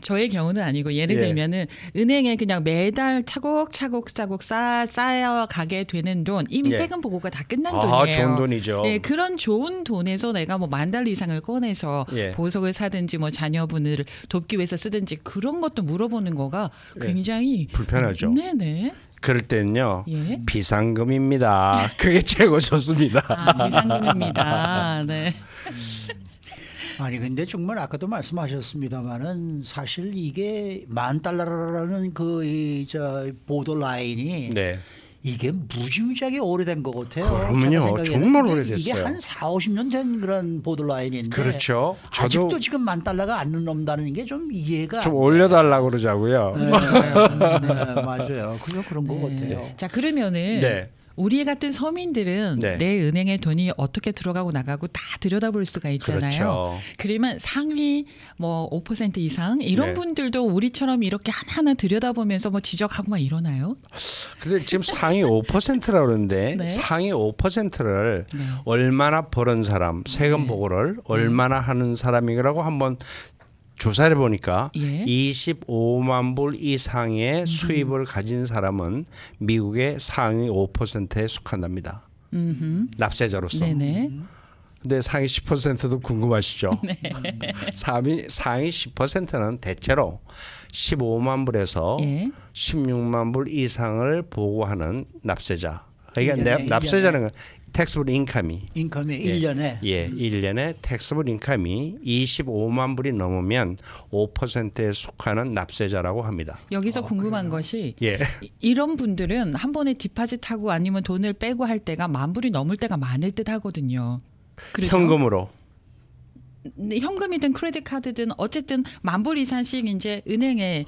저의 경우는 아니고 예를 예. 들면은 은행에 그냥 매달 차곡차곡 쌓여 가게 되는 돈 이미 예. 세금 보고가 다 끝난 돈이에요. 좋은 돈이죠. 네, 그런 좋은 돈에서 내가 뭐 $10,000 이상을 꺼내서 예. 보석을 사든지 뭐 자녀분을 돕기 위해서 쓰든지 그런 것도 물어보는 거가 예. 굉장히 불편하죠. 네네. 그럴 때는요. 예. 비상금입니다. 그게 최고 좋습니다. 비상금입니다. 네. 아니 근데 정말 아까도 말씀하셨습니다만은 사실 이게 $10,000라는 저 보더 라인이 네. 이게 무지무지하게 오래된 것 같아요. 그럼요. 제가 생각에는. 정말 이게 오래됐어요. 한 40-50년 된 그런 보더 라인인데 그렇죠. 저도 아직도 지금 $10,000가 안 넘는다는 게 좀 이해가 좀 안 올려달라고 그러자고요. 네, 맞아요. 그런 것 같아요. 자 그러면은 네. 우리 같은 서민들은 네. 내 은행에 돈이 어떻게 들어가고 나가고 다 들여다볼 수가 있잖아요. 그렇죠. 그러면 상위 뭐 5% 이상 이런 네. 분들도 우리처럼 이렇게 하나하나 들여다보면서 뭐 지적하고 막 이러나요? 근데 지금 상위 5%라고 그러는데 네. 상위 5%를 네. 얼마나 버는 사람, 세금 보고를 얼마나 하는 사람이라고 한번 조사를 보니까 예. 25만 불 이상의 수입을 가진 사람은 미국의 상위 5%에 속한답니다. 납세자로서. 네네. 근데 상위 10%도 궁금하시죠? 네. 상위 10%는 대체로 15만 불에서 예. 16만 불 이상을 보고하는 납세자. 그러니까 일년에, 납세자는 건 택스블 인컴이 인컴이 예. 1년에 1년에 택스블 인컴이 25만 불이 넘으면 5%에 속하는 납세자라고 합니다. 여기서 궁금한 것이 예. 이런 분들은 한 번에 디파짓하고 아니면 돈을 빼고 할 때가 10,000불이 넘을 때가 많을 듯 하거든요. 그렇죠? 현금으로. 네, 현금이든 크레딧 카드든 어쨌든 10,000불 이상씩 이제 은행에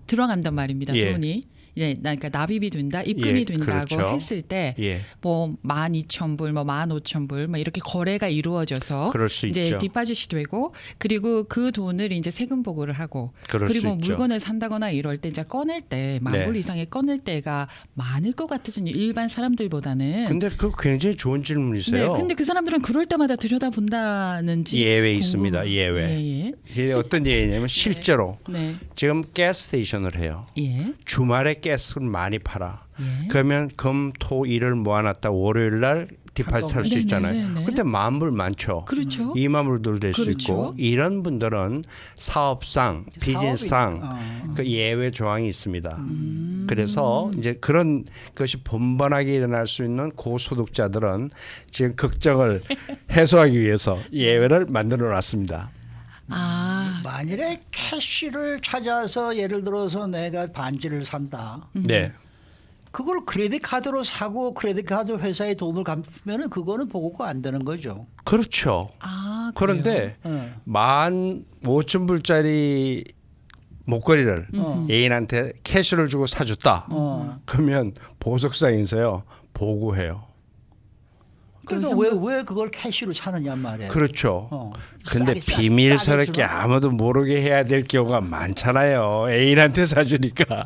들어간단 말입니다. 예. 돈이. 예, 그러니까 납입이 된다, 입금이 예, 된다고 그렇죠. 했을 때 예. 뭐 12,000불, 뭐 15,000불 뭐 이렇게 거래가 이루어져서 그럴 수 이제 있죠. 디파짓이 되고 그리고 그 돈을 이제 세금 보고를 하고 그럴 그리고 수 있죠. 물건을 산다거나 이럴 때 이제 꺼낼 때 만불 네. 이상의 꺼낼 때가 많을 것 같으거든요. 일반 사람들보다는. 근데 그 굉장히 좋은 질문이세요. 네, 근데 그 사람들은 그럴 때마다 들여다본다는지 예외 있습니다. 예외. 예, 이게 어떤 예외냐면 실제로 네, 지금 가스 스테이션을 해요. 예, 주말에 가스를 많이 팔아. 예. 그러면 금, 토, 일을 모아놨다 월요일 날 디파짓 할 수 네네, 있잖아요. 네네. 근데 만불 많죠. 그렇죠. 2만 불도 될 수 그렇죠. 있고 이런 분들은 사업상, 비즈니스상 그 예외 조항이 있습니다. 그래서 이제 그런 것이 번번하게 일어날 수 있는 고소득자들은 지금 걱정을 해소하기 위해서 예외를 만들어 놨습니다. 아, 만일에 캐시를 찾아서 예를 들어서 내가 반지를 산다. 네. 그걸 크레딧 카드로 사고 크레딧 카드 회사에 돈을 갚으면은 그거는 보고가 안 되는 거죠. 그렇죠. 아, 그래요? 그런데 예. 15,000불짜리 목걸이를 애인한테 캐시를 주고 사줬다. 그러면 보석상에서요 보고해요. 그러니까 왜 그걸 캐시로 사느냐 말이에요. 그렇죠. 근데 싸게 비밀스럽게 싸게 아무도 모르게 해야 될 경우가 많잖아요. 애인한테 사주니까.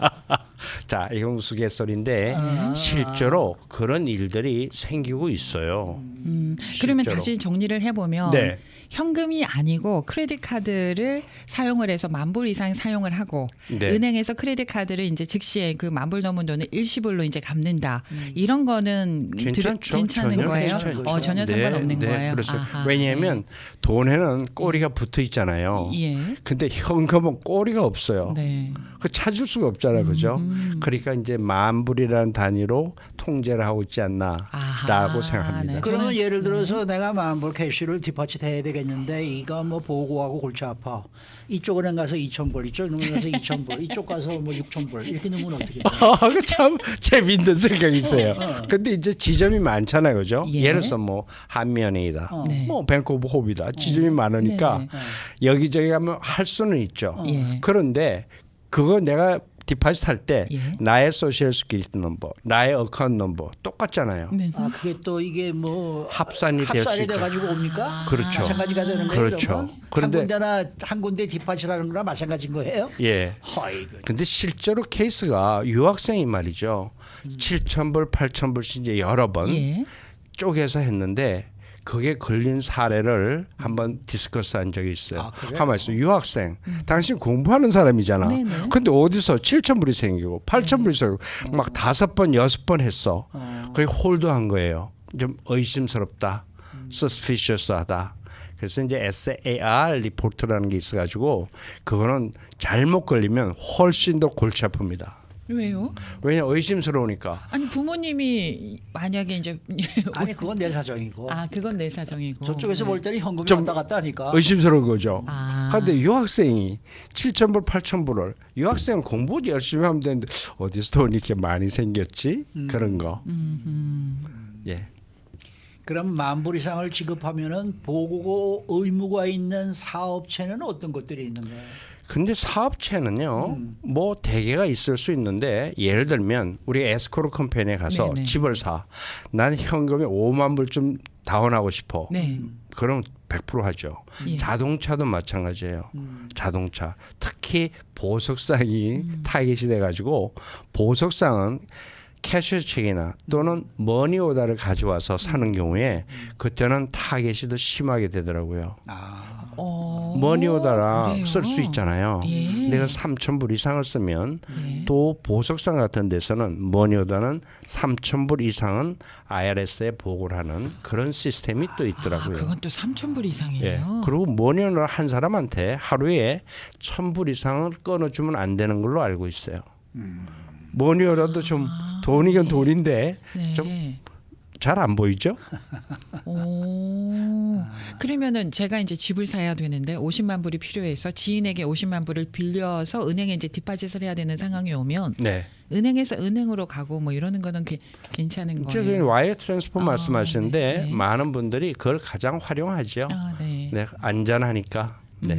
자, 이건 우스갯소리인데 실제로 그런 일들이 생기고 있어요. 그러면 실제로. 다시 정리를 해보면 네. 현금이 아니고 크레딧 카드를 사용을 해서 만불 이상 사용을 하고 네. 은행에서 크레딧 카드를 이제 즉시에 그 만불 넘은 돈을 일시불로 이제 갚는다. 이런 거는 괜찮죠. 괜찮은 전혀 거예요? 괜찮죠. 전혀 상관없는 거예요. 그렇죠. 아하, 왜냐하면 돈에는 꼬리가 붙어 있잖아요. 예. 근데 현금은 꼬리가 없어요. 네. 그 찾을 수가 없잖아요, 그죠? 그러니까 이제 만불이라는 단위로 통제를 하고 있지 않나라고 아하, 생각합니다. 네. 그러면 저는- 예를 들어서 내가 만불 캐시를 디파짓 해야 되겠는데 이거 뭐 보고하고 골치 아파. 이쪽 은행 가서 2,000불, 이쪽 은행 가서 2,000불, 이쪽 가서 뭐 6,000불 이렇게 넣으면 어떻게 돼요? 그 참 재밌는 생각이 있어요. 근데 이제 지점이 많잖아요, 그죠? 예. 예를 들어서 뭐 한미은행이다, 네. 뭐 뱅크 오브 호비다, 지점이 많으니까 네. 여기저기 가면 할 수는 있죠. 예. 그런데 그거 내가 디파짓 할 때 예. 나의 소셜 스키리티 넘버, 나의 어카운트 넘버 똑같잖아요. 네. 아 그게 또 이게 뭐 합산이 될 수 있죠. 돼가지고 옵니까? 그렇죠. 마찬가지가 되는 거예요. 그렇죠. 그러면? 그런데- 한 군데나 한 군데 디파짓하는 거랑 마찬가지인 거예요? 예. 허이그. 근데 실제로 케이스가 유학생이 말이죠. 7,000불, 8,000불씩 이제 여러 번 예. 쪼개서 했는데 그게 걸린 사례를 한번 디스커스한 적이 있어요. 아, 그래요? 가만 있어, 유학생. 당신 공부하는 사람이잖아. 네네. 근데 어디서 7,000불이 생기고 8,000불이 생기고 막 5번, 6번 했어. 그게 홀드한 거예요. 좀 의심스럽다, suspicious하다. 그래서 이제 SAR 리포트라는 게 있어가지고 그거는 잘못 걸리면 훨씬 더 골치 아픕니다. 왜요? 왜냐 의심스러우니까. 아니 부모님이 만약에 이제 아니 그건 내 사정이고 아 그건 내 사정이고 저쪽에서 네. 볼 때는 현금이 좀 왔다 갔다 하니까 의심스러운 거죠. 아. 그런데 유학생이 7,000불, 8,000불을 유학생은 공부 열심히 하면 되는데 어디서 돈이 이렇게 많이 생겼지? 그런 거. 예. 그럼 만불 이상을 지급하면은 보고 의무가 있는 사업체는 어떤 것들이 있는 거예요? 근데 사업체는요, 뭐 대개가 있을 수 있는데 예를 들면 우리 에스코르 컴퍼니에 가서 네네. 집을 사. 난 현금에 5만 불 좀 다운하고 싶어. 네. 그럼 100% 하죠. 예. 자동차도 마찬가지예요. 자동차 특히 보석상이 타깃이 돼가지고 보석상은 캐셔 체크나 또는 머니오다를 가져와서 사는 경우에 그때는 타겟이 더 심하게 되더라고요. 머니오다랑 그래요? 쓸 수 있잖아요. 예. 내가 3,000불 이상을 쓰면 예. 또 보석상 같은 데서는 머니오다는 3,000불 이상은 IRS에 보고를 하는 그런 시스템이 또 아, 있더라고요. 그건 또 3,000불 예. 이상이에요. 그리고 머니오다 한 사람한테 하루에 1,000불 이상을 끊어주면 안 되는 걸로 알고 있어요. 머니오다도 좀 돈이긴 돈인데 네. 좀 잘 안 보이죠? 오. 그러면은 제가 이제 집을 사야 되는데 50만 불이 필요해서 지인에게 50만 불을 빌려서 은행에 이제 디파짓을 해야 되는 상황이 오면 네. 은행에서 은행으로 가고 뭐 이러는 거는 괜찮은 지금 거예요. 와이어 트랜스퍼 말씀하시는데 네, 네. 많은 분들이 그걸 가장 활용하죠. 아, 네. 네, 안전하니까. 네.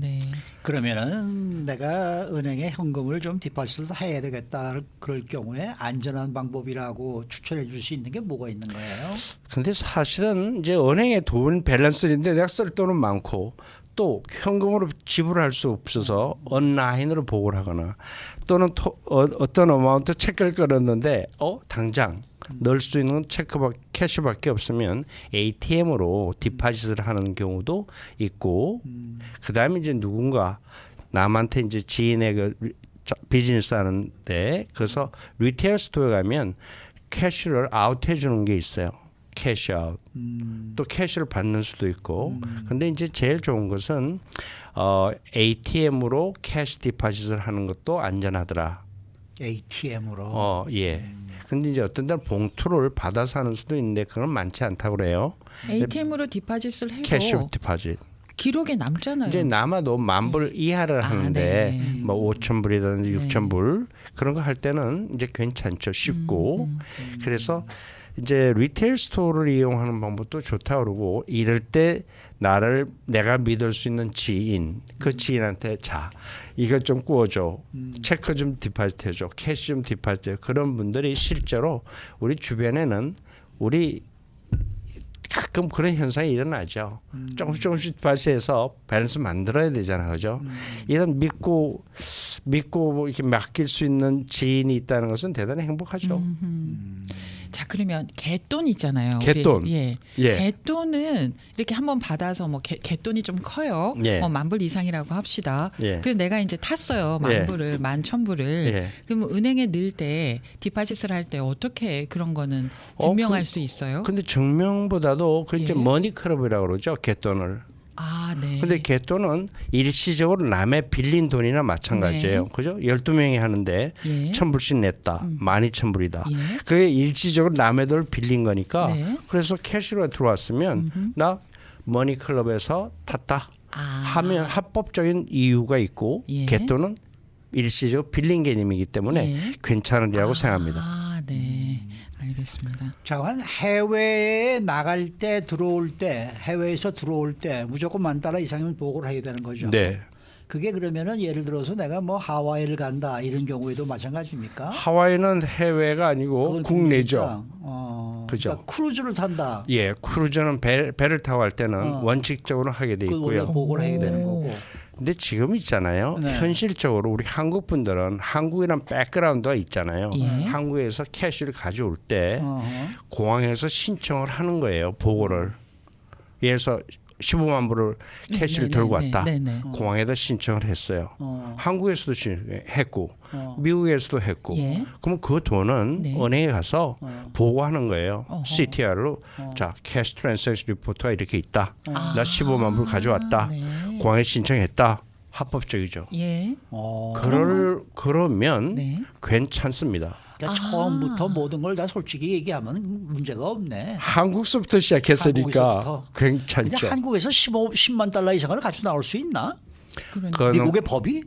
네. 그러면은 내가 은행에 현금을 좀 디파짓을 해야 되겠다. 그럴 경우에 안전한 방법이라고 추천해 줄 수 있는 게 뭐가 있는 거예요? 근데 사실은 이제 은행에 돈 밸런스인데 내가 쓸 돈은 많고 또 현금으로 지불할 수 없어서 온라인으로 보고를 하거나 또는 어떤 어마운트 체크를 끌었는데 당장 넣을 수 있는 캐시밖에 없으면 ATM으로 디파짓을 하는 경우도 있고 그다음에 이제 누군가 남한테 이제 지인의 그 비즈니스 하는데 그래서 리테일 스토어에 가면 캐시를 아웃해 주는 게 있어요. 캐시 아웃. 또 캐시를 받는 수도 있고. 근데 이제 제일 좋은 것은 ATM으로 캐시 디파짓을 하는 것도 안전하더라. ATM으로. 예. 근데 이제 어떤 데는 봉투를 받아서 하는 수도 있는데 그건 많지 않다고 그래요. ATM으로 디파짓을 해도 캐시 디파짓. 기록에 남잖아요. 이제 남아도 10,000불 이하를 하는데 네. 뭐 5,000불이든지 네. 6,000불 그런 거 할 때는 이제 괜찮죠. 쉽고. 그래서 이제 리테일 스토어를 이용하는 방법도 좋다고 그러고 이럴 때 내가 믿을 수 있는 지인 그 지인한테 자 이것 좀 구워줘 체크 좀 디파짓 해줘 캐시 좀 디파짓 해줘 그런 분들이 실제로 우리 주변에는 우리 가끔 그런 현상이 일어나죠. 조금씩 디파짓해서 밸런스 만들어야 되잖아요. 그죠? 이런 믿고 뭐 이렇게 맡길 수 있는 지인이 있다는 것은 대단히 행복하죠. 자 그러면 갯돈 있잖아요. 갯돈. 예. 예. 갯돈은 이렇게 한번 받아서 뭐 갯돈이 좀 커요. 예. 뭐 10,000불 이상이라고 합시다. 예. 그래서 내가 이제 탔어요. 예. 10,000불을 11,000불을. 예. 그럼 은행에 넣을 때 디파짓을 할 때 어떻게 그런 거는 증명할 수 있어요? 근데 증명보다도 그 이제 예. 머니클럽이라고 그러죠. 갯돈을. 아, 네. 근데 갯돈은 일시적으로 남의 빌린 돈이나 마찬가지예요. 네. 그죠? 12명이 하는데 예. 1,000불씩 냈다. 12,000불이다. 예. 그게 일시적으로 남의 돈을 빌린 거니까 네. 그래서 캐시로 들어왔으면 나 머니클럽에서 탔다 아. 하면 합법적인 이유가 있고 예. 갯돈은 일시적으로 빌린 개념이기 때문에 예. 괜찮으리라고 생각합니다. 아, 네. 알겠습니다. 자, 해외에 나갈 때 들어올 때 해외에서 들어올 때 무조건 10,000달러 이상이면 보고를 해야 되는 거죠. 네. 그게 그러면은 예를 들어서 내가 뭐 하와이를 간다 이런 경우에도 마찬가지입니까? 하와이는 해외가 아니고 그건 국내죠. 국내니까. 그죠. 그러니까 크루즈를 탄다. 예, 크루즈는 배를 타고 할 때는 원칙적으로 하게 돼 그 원래 있고요. 보고를 해야 되는 거고. 근데 지금 있잖아요. 네. 현실적으로 우리 한국 분들은 한국이란 백그라운드가 있잖아요. 예. 한국에서 캐시를 가져올 때 어허. 공항에서 신청을 하는 거예요. 보고를. 예를 들어서 15만 불을 캐시를 네, 들고 네, 왔다. 네, 네. 공항에다 신청을 했어요. 한국에서도 했고 미국에서도 했고 예. 그럼 그 돈은 네. 은행에 가서 보고하는 거예요. 어허. CTR로 자 캐시 트랜잭션 리포트가 이렇게 있다. 아. 나 15만 불 가져왔다. 네. 공항에 신청했다. 합법적이죠. 예. 그러면 네. 그러니까 괜찮습니다. 처음부터 모든 걸 다 솔직히 얘기하면 문제가 없네. 한국서부터 시작했으니까 한국에서부터. 괜찮죠. 근데 한국에서 10만 달러 이상을 가지고 나올 수 있나? 그러니까. 그거는 미국의 법이?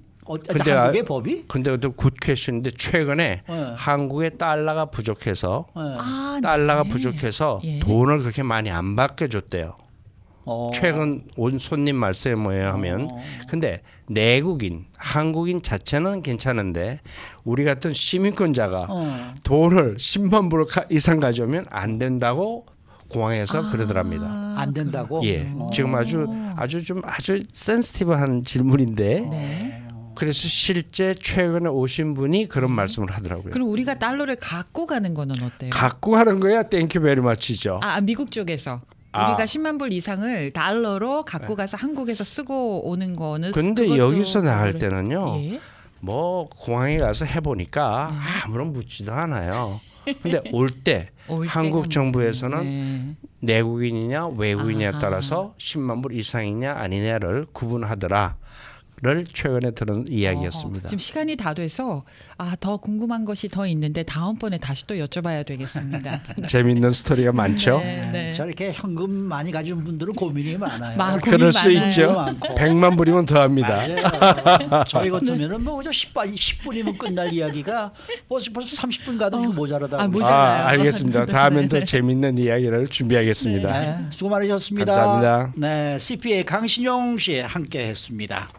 근데 한국의 법이? 근데 또 굿캐시인데 최근에 네. 한국의 달러가 부족해서 아, 달러가 네. 부족해서 예. 돈을 그렇게 많이 안 받겨줬대요. 최근 온 손님 말씀에 뭐냐 하면 근데 내국인 한국인 자체는 괜찮은데 우리 같은 시민권자가 돈을 10만 불 이상 가져오면 안 된다고 공항에서 그러더랍니다. 안 된다고? 예, 지금 아주 센시티브한 질문인데 네. 그래서 실제 최근에 오신 분이 그런 말씀을 하더라고요. 그럼 우리가 달러를 갖고 가는 거는 어때요? 갖고 가는 거야 땡큐 베리 마치죠. 미국 쪽에서 우리가 10만 불 이상을 달러로 갖고 가서 한국에서 쓰고 오는 거는 근데 그것도 여기서 나갈 때는요. 예? 뭐 공항에 가서 해보니까 아무런 묻지도 않아요. 근데 올 때 올 한국 때가 정부에서는 네. 내국인이냐 외국인이냐에 아하. 따라서 10만 불 이상이냐 아니냐를 구분하더라를 최근에 들은 이야기였습니다. 지금 시간이 다 돼서 더 궁금한 것이 더 있는데 다음번에 다시 또 여쭤봐야 되겠습니다. 재밌는 스토리가 많죠. 네, 네. 저렇게 현금 많이 가진 분들은 고민이 많아요. 고민 그럴 수 많아요. 있죠. 많고. 100만 불이면 더합니다. 맞아요. 저희 같으면은 뭐 그저 10분이면 끝날 이야기가 벌써 30분 가도 지금 모자라다. 모자라요. 알겠습니다. 다음엔 더 재밌는 이야기를 준비하겠습니다. 네, 수고 많으셨습니다. 감사합니다. 네, CPA 강신용 씨 함께했습니다.